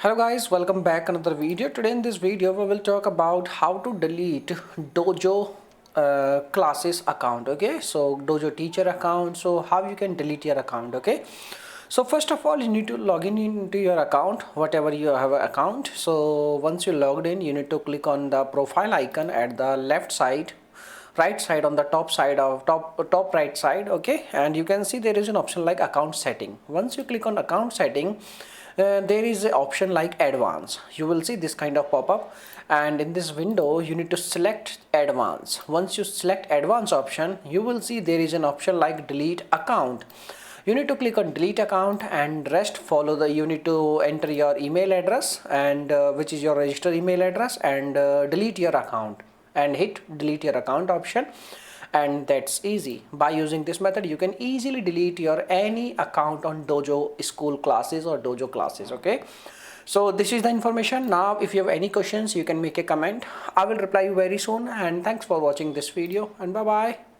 Hello guys, welcome back another video. Today in this video we will talk about how to delete Dojo classes account. Okay, so Dojo teacher account. So how you can delete your account. Okay, so first of all you need to log in into your account, whatever you have an account. So once you logged in, you need to click on the profile icon at the left side, right side, on the top side of top right side. Okay, and you can see there is an option like account setting. Once you click on account setting, there is an option like advanced. You will see this kind of pop-up, and in this window you need to select advanced. Once you select advanced option, you will see there is an option like delete account. You need to click on delete account, and rest follow the you need to enter your email address, and which is your registered email address, and delete your account and hit delete your account option. And that's easy. By using this method you can easily delete your any account on Dojo school classes or Dojo classes. Okay, so this is the information. Now if you have any questions, you can make a comment. I will reply you very soon, and thanks for watching this video, and bye bye.